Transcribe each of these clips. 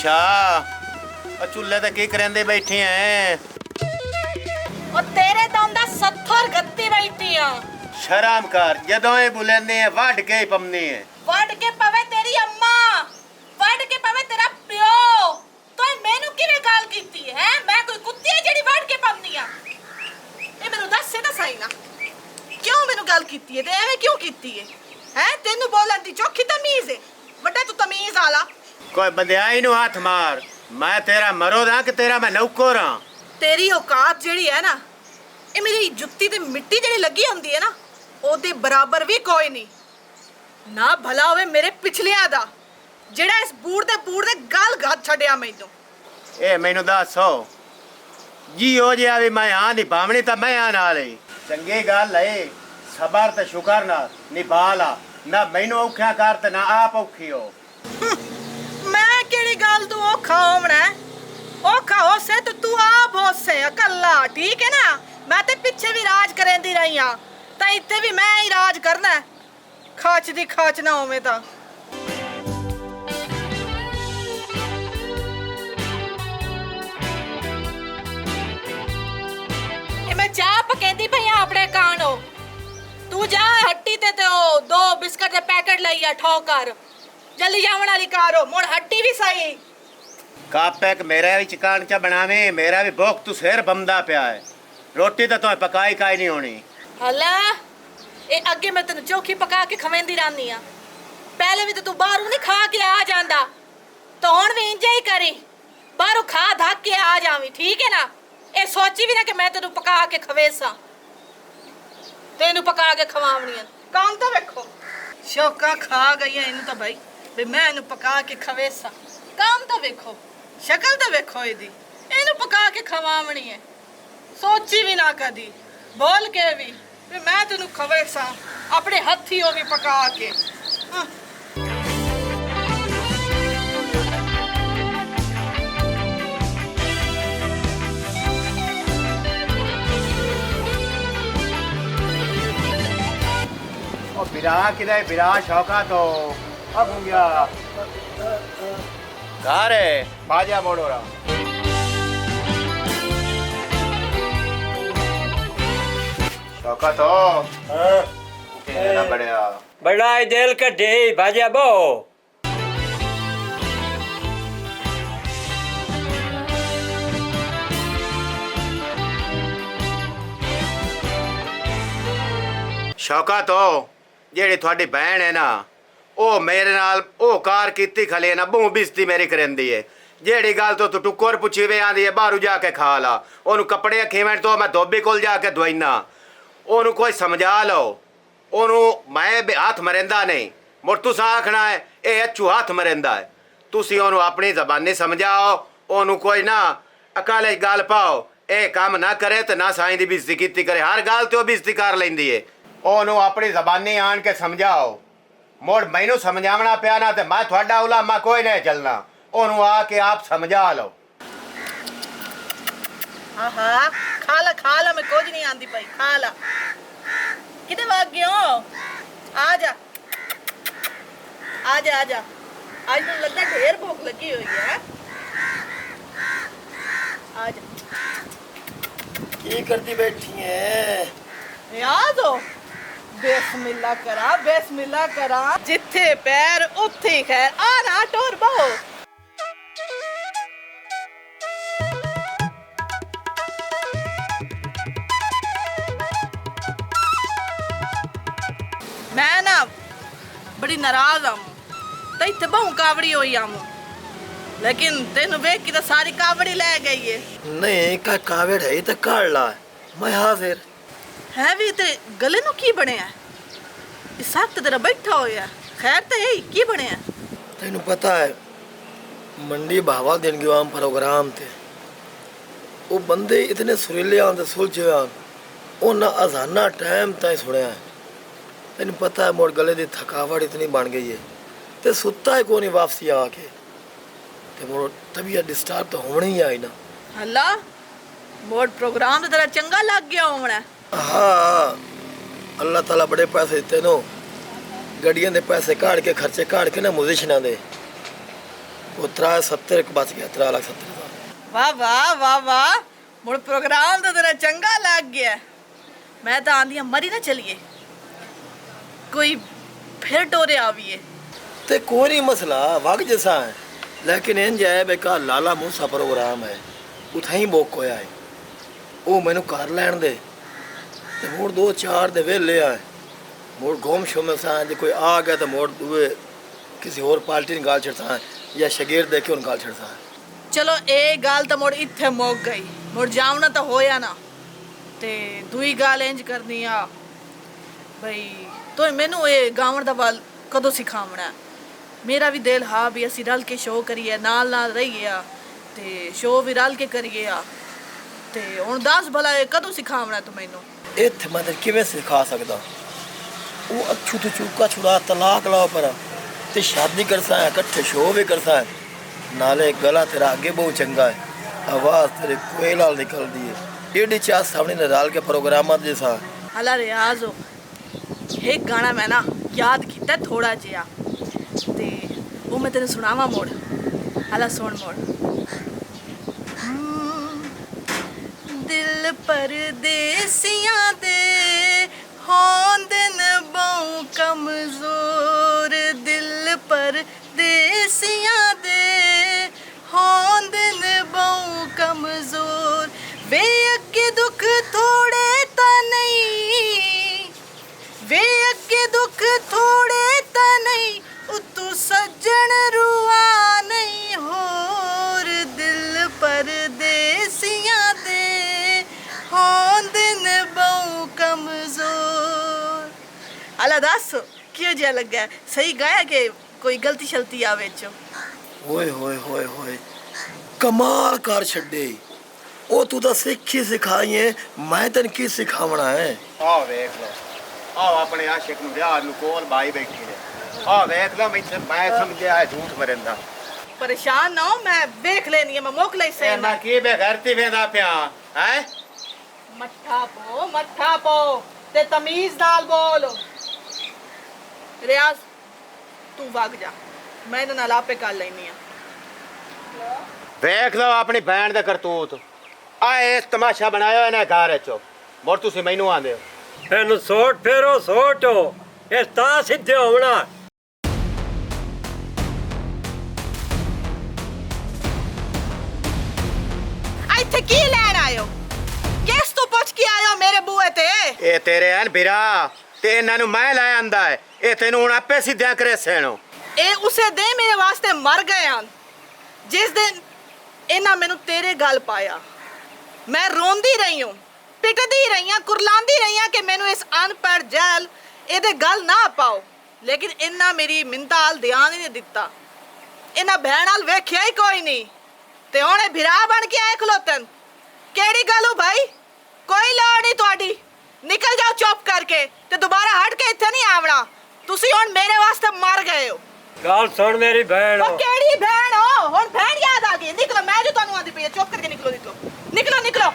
निशा चूल्हे ते की करेंदे बैठे हैं? और तेरे तो अंदा 70 गत्ती बैठी हां। शर्म कर, जदों ही बुलंदे हैं वड के पमनी है। वड के पवे तेरी अम्मा, वड के पवे तेरा प्यो। तो मैनू किवें गाल कीती है? मैं कोई कुत्ती है जेड़ी वड के पमनी आ? ए मेनू दस से सही ना, क्यों मैनू गाल कीती है? ते एवें क्यों कीती है? हैं तेनू बोलन दी चोखी तमीज है? बड़ा तू तमीज आला। कोई बंदियाई नु हाथ मार, मैं तेरा मरोद हां कि तेरा मैं नौकर हां? तेरी औकात जेड़ी है ना, ये मेरी जुत्ती ते मिट्टी जेड़ी लगी होंदी है ना, ओदे बराबर भी कोई नहीं। ना भला होवे मेरे पिछलियां दा जेड़ा इस बूढ़ दे गल घात छड़िया मैनू। ए मैनू दसो जी हो जिया भी मैं हां दी भावनी तां मैं हां नाल ही। चंगी गल है, सबर ते शुकर ना निभा ला, ना मैनू औखा कर ते ना आप औखी हो। मैं केड़ी गल तू औखा होवना है? औखा हो से तो तू आप हो से अकल्ला, ठीक है ना? मैं ते पिछे भी राज करेंदी रही हां, ता इत्थे भी मैं ही राज करना है। खाच दी खाच ना होवे ता। ए मैं चाह पकेंदी भैया अपने कानो। तू जा हट्टी ते ओ 2 बिस्कुट दे पैकेट लई आ ठोकर। जल्दी जावण वाली कारो, मोड़ हट्टी भी सही। कापैक मेरा भी चिकान चा बनावे, मेरा भी भूख तू सिर बमदा पिया है। रोटी तो तुम्हें पकाई काई नहीं होनी। हला ए अगे मैं तेन चोखी पका के खवेंदी रहनी आ। पहले भी तो तू बाहरों नहीं खा के आ जांदा, तो हुण भी इंज ही करी, बाहरों खा धक के आ जावी, ठीक है ना? ए सोची भी ना कि मैं तेनू पका के खवेसा, तेनू पका के खवावनी है। काम तो देखो, शौका खा गई है इनू तो भाई भी मैं इनू पका के खवेसा। काम तो देखो, शक्ल तो देखो इदी, इनू पका के खवावनी है। सोची भी ना कदी, बोल के भी मैं तेनू खवेसा अपने हथी हो भी पका के। हाँ। और बिरा किधर बिरा शौका तो अब हो गया घर है बाजा मोड़ो रहा। शौका तो ना बढ़िया बड़ा जेल का दे भाजा बो। शौका तो जेड़ी थोड़ी बहन है ना, ओ मेरे नाल ओ कार कीती खले ना बहु बिस्ती मेरी करेंदी है। जेड़ी गल तो तू टुक्कर पुछी वे आंदी है बाहर जाके खा ला, ओनू कपड़े खेवण तो मैं धोबी कोल जाके धोईना। ओनू कोई समझा लो, ओनू मैं हाथ मरेंदा नहीं, मुड़ तुसा आखना है ए अच्छू हाथ मरेंदा है। तुसी ओनू अपनी जबानी समझाओ, ओनू कोई ना अकाले गल पाओ, ए काम ना करे तो ना साईं दी बेइज्जती कीती करे, हर गल ते ओ बेइज्जती कर लैंदी है। ओनू अपनी जबानी आन के समझाओ, मोड़ मैनू समझावना पिया ना ते मैं थोड़ा उलामा कोई नहीं चलना। ओनू आके आप समझा लो। आहा खा ला मैं कुछ नहीं आंदी भाई, खा ला। किधर भाग गए हो? आजा आजा आजा, आज तो लगता ढेर भूख लगी हुई है। आजा। की करती बैठी है? याद हो बेस्मिल्ला करा, जिथे पैर उत्थे खैर। आ ना टोर बहु। मैं ना बड़ी नाराज आऊं, तो इतने बहु कावड़ी होई आऊं, लेकिन तेन वेख की तो सारी कावड़ी ले गई है। नहीं का कावड़ है तो काढ़ ला, मैं हाजिर है भी ते गले नु की बनया? इस वक्त तेरा बैठा होया, खैर तो यही की बनया? तेन पता है मंडी भावा दिन गया प्रोग्राम थे, वो बंदे इतने सुरीले आंदे सुलझे आन, ओ ना अजाना टाइम ताई सुनया है। तेन पता है मोड़ गले दी थकावट इतनी बन गई है, ते सुता है कोनी वापसी आके, ते मोड़ तबीयत डिस्टर्ब तो होनी ही आई ना। हल्ला मोड़ प्रोग्राम तो तेरा चंगा लग गया होना। हाँ अल्लाह ताला बड़े पैसे देते नो, गड्डियां दे पैसे काट के खर्चे काट के ना म्यूजिशियनां दे, वो 370 बच गया, 3,70,000। वाह वाह वाह वाह, मुड़ प्रोग्राम तो तेरा चंगा लग गया। मैं तो आंधी मरी ना चलिए, कोई फिर टोरे आविए। ते कोई नहीं मसला, वग जैसा है, लेकिन इंज है बेका लाला मूसा प्रोग्राम है, उथा ही बुक होया है। वो मैनू कर लैन दे ते मुड़ 2-4 दे वेले आए, मुड़ घूम शुम सा जे कोई आ गया तो मुड़ दुए किसी और पार्टी ने गाल छड़सा है या शगीर दे के उन गाल छड़सा है। चलो ए गाल तो मुड़ इत्थे मुक गई, मुड़ जावना तो होया ना। ते दुई गाल इंज करनी आ भाई, तो मैनू ये गावन दा वाल कदों सिखावना है? मेरा भी दिल हा भी असी रल के शो करिए, नाल नाल रहिए आ ते शो भी रल के करिए आ। ते हुण दस भला ये कदों सिखावना तू मैनू? इत्थे मैं ते किवें सिखा सकदा? वो अच्छू तो चूका छुड़ा तलाक लाओ पर ते शादी करसा है, इकट्ठे शो भी करसा है, नाले गला तेरा आगे बहुत चंगा है, आवाज़ तेरे कोयल नाल निकलदी है, एडी चाह सामने ने डाल के प्रोग्राम जैसा। हला रियाज हो, एक गाना मैं ना याद किया थोड़ा जिहा, ते वो मैं तेने सुनावा मोड़। हला सुन मोड़। दिल परदेसियां दे होंदन बहु कमजोर, दिल परदेसियां दे होंदन बहु कमजोर, वे अगे दुख थोड़े ता नहीं, वे अगे दुख थोड़े ता नहीं, तू सज्जन रुआ नहीं होर, दिल परदेसियां दे होंदन बहु कमजोर। अला दस क्यों जिहा लग्गा? सही गाया कि कोई गलती शलती आ विच? ओए होए होए होए, कमाल कर छड्डे। ओ तू तो सिखी सिखाई है, मैं तेन की सिखावना है? आ वेख लो, आओ अपने आशिक नु विआह नु कोल बाई बैठी है। आ वेख लो, मैं समझया है झूठ मरंदा। परेशान ना हो, मैं देख लेनी है, मैं मोकले ही सही। मैं की बेगैरती वेंदा पिया हैं? मट्ठा पो ते तमीज नाल बोल। रियाज तू वग जा, मैं इहदे नाल आपे कर लैनी आ। वेख लो अपनी भैन दे करतूत। आ इस तमाशा बनाया इन्हें घर चो, मुड़ तुसी मैनू आंदे हो। ਇਹਨੂੰ ਸੋਟ ਫੇਰੋ ਸੋਟੋ, ਇਹ ਤਾਂ ਸਿੱਧੇ ਹੋਣਾ। ਇੱਥੇ ਕੀ ਲੈਣ ਆਇਓ? ਕਿਸ ਤੋਂ ਪੁੱਛ ਕੇ ਆਇਓ ਮੇਰੇ ਬੂਏ ਤੇ? ਇਹ ਤੇਰੇ ਹਨ ਵੀਰਾ, ਤੇ ਇਹਨਾਂ ਨੂੰ ਮੈਂ ਲੈ ਆਂਦਾ ਹੈ, ਇਹ ਤੈਨੂੰ ਹੁਣ ਆਪੇ ਸਿੱਧਿਆਂ ਕਰੇ ਸੈਣੋ। ਇਹ ਉਸੇ ਦਿਨ ਮੇਰੇ ਵਾਸਤੇ ਮਰ ਗਏ ਹਨ ਜਿਸ ਦਿਨ ਇਹਨਾਂ ਮੈਨੂੰ ਤੇਰੇ ਗੱਲ ਪਾਇਆ। ਮੈਂ ਰੋਂਦੀ ਰਹੀ ਹਾਂ, ਪਿੱਟਦੀ ਰਹੀ ਹਾਂ, ਕੁਰਲਾਉਂਦੀ ਰਹੀ ਹਾਂ ਕਿ ਮੈਨੂੰ ਇਸ ਅਨਪੜ੍ਹ ਜਹਿਲ ਇਹਦੇ ਗੱਲ ਨਾ ਪਾਓ, ਲੇਕਿਨ ਇਹਨਾਂ ਮੇਰੀ ਮਿੰਨਤਾਂ ਵੱਲ ਧਿਆਨ ਹੀ ਨਹੀਂ ਦਿੱਤਾ। ਇਹਨਾਂ ਭੈਣ ਨਾਲ ਵੇਖਿਆ ਹੀ ਕੋਈ ਨਹੀਂ, ਤੇ ਹੁਣ ਇਹ ਭਰਾ ਬਣ ਕੇ ਆਏ ਖਲੋਤਨ। ਕਿਹੜੀ ਗੱਲ ਹੋ ਭਾਈ? ਕੋਈ ਲੋੜ ਨਹੀਂ ਤੁਹਾਡੀ, ਨਿਕਲ ਜਾਓ ਚੁੱਪ ਕਰਕੇ ਤੇ ਦੁਬਾਰਾ ਹਟ ਕੇ ਇੱਥੇ ਨਹੀਂ ਆਵਣਾ। ਤੁਸੀਂ ਹੁਣ ਮੇਰੇ ਵਾਸਤੇ ਮਰ ਗਏ ਹੋ। ਗੱਲ ਸੁਣ ਮੇਰੀ ਭੈਣ। ਉਹ ਕਿਹੜੀ ਭੈਣ ਹੋ? ਹੁਣ ਭੈਣ ਯਾਦ ਆ ਗਈ? ਨਿਕਲੋ, ਮੈਂ ਜੋ ਤੁਹਾਨੂੰ ਆਂਦੀ ਪਈ ਚੁੱਪ ਕਰਕੇ ਨਿਕਲੋ, ਨਿਕਲੋ ਨਿਕਲੋ ਨਿਕਲੋ,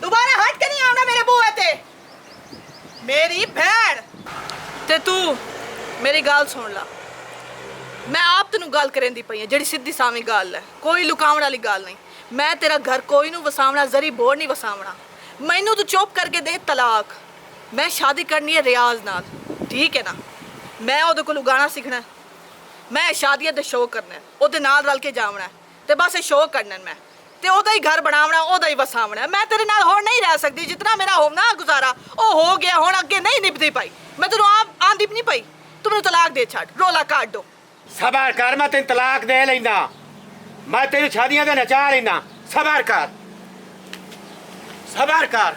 ਦੁਬਾਰਾ ਹਟ ਕੇ ਨਹੀਂ ਆਉਣਾ ਮੇਰੇ ਬੂਹੇ ਤੇ। ਮੇਰੀ ਭੈਣ ਤੇ ਤੂੰ ਮੇਰੀ ਗੱਲ ਸੁਣ ਲਾ, ਮੈਂ ਆਪ ਤੈਨੂੰ ਗੱਲ ਕਰਨ ਦੀ ਪਈ ਹਾਂ ਜਿਹੜੀ ਸਿੱਧੀ ਸਾਵੀਂ ਗੱਲ ਹੈ, ਕੋਈ ਲੁਕਾਉਣ ਵਾਲੀ ਗੱਲ ਨਹੀਂ। ਮੈਂ ਤੇਰਾ ਘਰ ਕੋਈ ਨੂੰ ਵਸਾਵਣਾ, ਜ਼ਰੀ ਬੋਰ ਨਹੀਂ ਵਸਾਵਣਾ। ਮੈਨੂੰ ਤੂੰ ਚੁੱਪ ਕਰਕੇ ਦੇ ਤਲਾਕ। ਮੈਂ ਸ਼ਾਦੀ ਕਰਨੀ ਹੈ ਰਿਆਜ਼ ਨਾਲ, ਠੀਕ ਹੈ ਨਾ? ਮੈਂ ਉਹਦੇ ਕੋਲ ਗਾਣਾ ਸਿੱਖਣਾ, ਮੈਂ ਸ਼ਾਦੀਆਂ ਦੇ ਸ਼ੋਅ ਕਰਨਾ, ਉਹਦੇ ਨਾਲ ਰਲ ਕੇ ਜਾਵਣਾ ਤੇ ਬਸ ਇਹ ਸ਼ੋਅ ਕਰਨਾ, ਮੈਂ ਤੇ ਉਹਦਾ ਹੀ ਘਰ ਬਣਾਉਣਾ, ਉਹਦਾ ਹੀ ਵਸਾਵਣਾ। ਮੈਂ ਤੇਰੇ ਨਾਲ ਹੋਰ ਨਹੀਂ ਰਹਿ ਸਕਦੀ। ਜਿਤਨਾ ਮੇਰਾ ਹੋਣਾ ਗੁਜ਼ਾਰਾ ਉਹ ਹੋ ਗਿਆ, ਹੁਣ ਅੱਗੇ ਨਹੀਂ ਨਿਭਦੀ ਪਈ। ਮੈਂ ਤੈਨੂੰ ਆਂਦੀ ਨਹੀਂ ਪਈ, ਤੂੰ ਮੈਨੂੰ ਤਲਾਕ ਦੇ ਛੱਡ, ਰੋਲਾ ਕੱਢ ਦੋ। ਸਬਰ ਕਰ, ਮੈਂ ਤੈਨੂੰ ਤਲਾਕ ਦੇ ਲੈਣਾ, ਮੈਂ ਤੈਨੂੰ ਸ਼ਾਦੀਆਂ ਦੇ ਨਚਾ ਲੈਣਾ। ਸਬਰ ਕਰ, ਸਬਰ ਕਰ।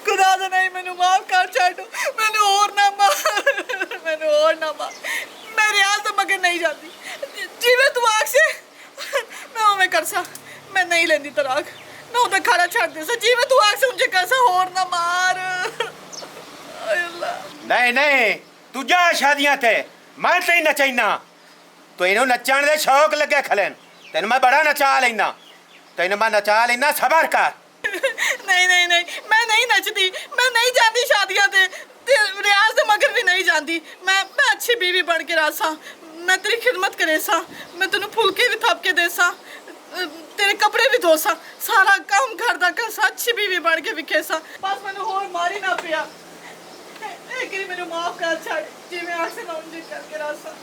ਖੁਦਾ ਦਾ ਨਹੀਂ, ਮੈਨੂੰ ਮਾਫ ਕਰ ਛੱਡ, ਮੈਨੂੰ ਹੋਰ ਨਾ ਮਾਰ, ਮੈਨੂੰ ਹੋਰ ਨਾ ਮਾਰ। ਮੈਂ ਰਿਆਜ਼ ਤੋਂ ਮਗਰ ਨਹੀਂ ਜਾਂਦੀ, ਜਿਵੇਂ ਤੂੰ ਆਖੇ ਮੈਂ ਉਵੇਂ ਕਰਸਾਂ। ਮੈਂ ਨਹੀਂ ਲੈਂਦੀ ਤਲਾਕ, ਮੈਂ ਉਹਦਾ ਖਾਣਾ ਛੱਡ ਦੇ, ਜਿਵੇਂ ਤੂੰ ਆਖੇ ਉਂਝ ਕਰਸਾਂ, ਹੋਰ ਨਾ ਮਾਰ। ਆਏ ਅੱਲਾ। ਨਹੀਂ ਨਹੀਂ, ਤੂੰ ਜਾ ਸ਼ਾਦੀਆਂ ਤੇ, ਮੈਂ ਤੈਨੂੰ ਨਚਾਈਨਾ। ਤੈਨੂੰ ਨੱਚਣ ਦੇ ਸ਼ੌਕ ਲੱਗੇ ਖਲੇਨ, ਤੈਨੂੰ ਮੈਂ ਬੜਾ ਨਚਾ ਲੈਣਾ, ਤੈਨੂੰ ਮੈਂ ਨਚਾ ਲੈਣਾ। ਸਬਰ ਕਰ। नहीं नहीं नहीं, मैं नहीं नचती, मैं नहीं जाती शादियां ते रियाज दे मगर भी नहीं जाती। मैं अच्छी बीवी बन के रहा सा, मैं तेरी खिदमत करे सा, मैं तेन फुलके भी थप के दे सा, तेरे कपड़े भी धो सा, सारा काम घर दा कर सा, अच्छी बीवी बन के विखे सा। बस मैंने होर मारी ना पिया, एक ही मेनू माफ कर छड़, जिवें आसे ना उंज करके रहा सा।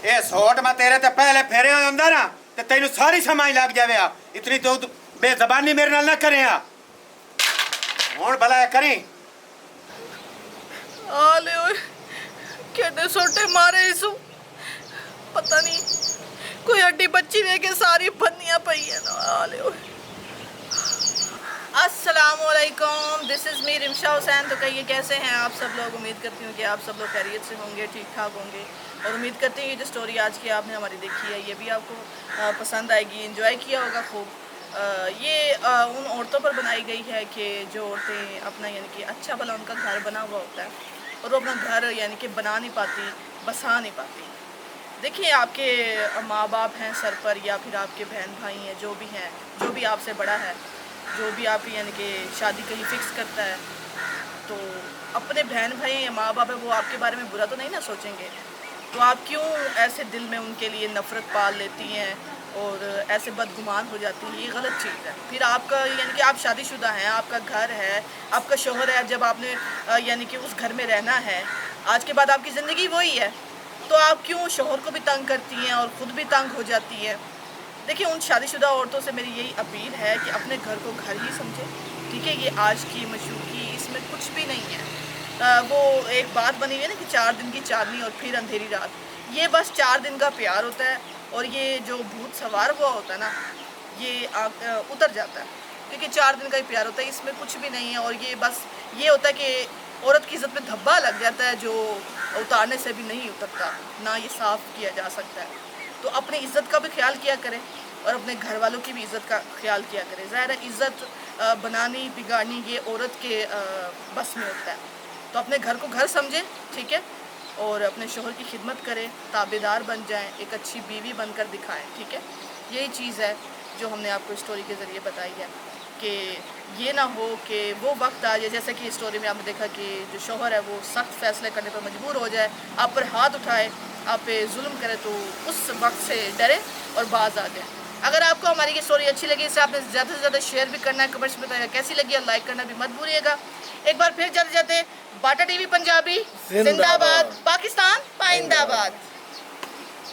ਇਹ ਸੋਟ ਮੈਂ ਤੇਰੇ ਤੇ ਪਹਿਲੇ ਫੇਰੇ ਹੁੰਦਾ ਨਾ ਤੇ ਤੈਨੂੰ ਸਾਰੀ ਸਮਝ ਲੱਗ ਜਾਵੇ ਆ। ਇਤਨੀ ਤੂੰ ਬੇਜ਼ਬਾਨੀ ਮੇਰੇ ਨਾਲ ਨਾ ਕਰਿਆ। ਹੁਣ ਭਲਾ ਇਹ ਕਰੀ। आले ओए केडे सोटे मारे इसू, पता नहीं कोई हड्डी बच्ची वे के सारी बन्नियां पई है ना। आले ओए अस्सलामुअलैकुम, this is me Rimsha Hussain. तो कहिए कैसे हैं आप सब लोग? उम्मीद करती हूँ कि आप सब लोग खैरियत से होंगे, ठीक ठाक होंगे, और उम्मीद करती हूँ ये जो स्टोरी आज की आपने हमारी देखी है ये भी आपको पसंद आएगी, एंजॉय किया होगा खूब। ये उन औरतों पर बनाई गई है कि जो औरतें अपना यानी कि अच्छा भला उनका घर बना हुआ होता है और वो अपना घर यानी कि बना नहीं पाती, बसा नहीं पाती। देखिए आपके माँ बाप हैं सर पर, या फिर आपके बहन भाई हैं, जो भी हैं, जो भी आपसे बड़ा है, जो भी आप यानी कि शादी कहीं फिक्स करता है, तो अपने बहन भाई या माँ बाप है वो आपके बारे में बुरा तो नहीं ना सोचेंगे। तो आप क्यों ऐसे दिल में उनके लिए नफ़रत पाल लेती हैं और ऐसे बदगुमान हो जाती है? ये गलत चीज़ है। फिर आपका यानी कि आप शादीशुदा हैं, आपका घर है, आपका शोहर है, जब आपने यानी कि उस घर में रहना है, आज के बाद आपकी ज़िंदगी वही है, तो आप क्यों शोहर को भी तंग करती हैं और ख़ुद भी तंग हो जाती हैं? देखिए उन शादीशुदा औरतों से मेरी यही अपील है कि अपने घर को घर ही समझें, ठीक है? ये आज की मशहूरी इसमें कुछ भी नहीं है। वो एक बात बनी हुई है ना कि 4 दिन की चांदनी और फिर अंधेरी रात, ये बस 4 दिन का प्यार होता है, और ये जो भूत सवार हुआ होता है ना ये उतर जाता है, क्योंकि 4 दिन का ही प्यार होता है, इसमें कुछ भी नहीं है। और ये बस ये होता है कि औरत की इज़्ज़त में धब्बा लग जाता है जो उतारने से भी नहीं उतरता, ना ये साफ़ किया जा सकता है। तो अपनी इज़्ज़त का भी ख्याल किया करें और अपने घर वालों की भी इज़्ज़त का ख्याल किया करें। ज़ाहिर है इज़्ज़त बनानी बिगाड़नी ये औरत के बस में होता है। तो अपने घर को घर समझें, ठीक है, और अपने शोहर की खिदमत करें, ताबेदार बन जाएं, एक अच्छी बीवी बनकर दिखाएं, ठीक है? यही चीज़ है जो हमने आपको स्टोरी के ज़रिए बताई है कि ये ना हो कि वो वक्त आ जाए, जैसे कि स्टोरी में आपने देखा कि जो शोहर है वो सख्त फैसले करने पर मजबूर हो जाए, आप पर हाथ उठाए, आप पे जुल्म करे, तो उस वक्त से डरे और बाज आ जाए। अगर आपको हमारी ये स्टोरी अच्छी लगी, इसे आपने ज़्यादा से ज़्यादा शेयर भी करना है, कमेंट्स में बताइएगा कैसी लगी, और लाइक करना भी मत भूलिएगा। एक बार फिर जाते जाते बाटा टीवी पंजाबी जिंदाबाद, पाकिस्तान पाइंदाबाद।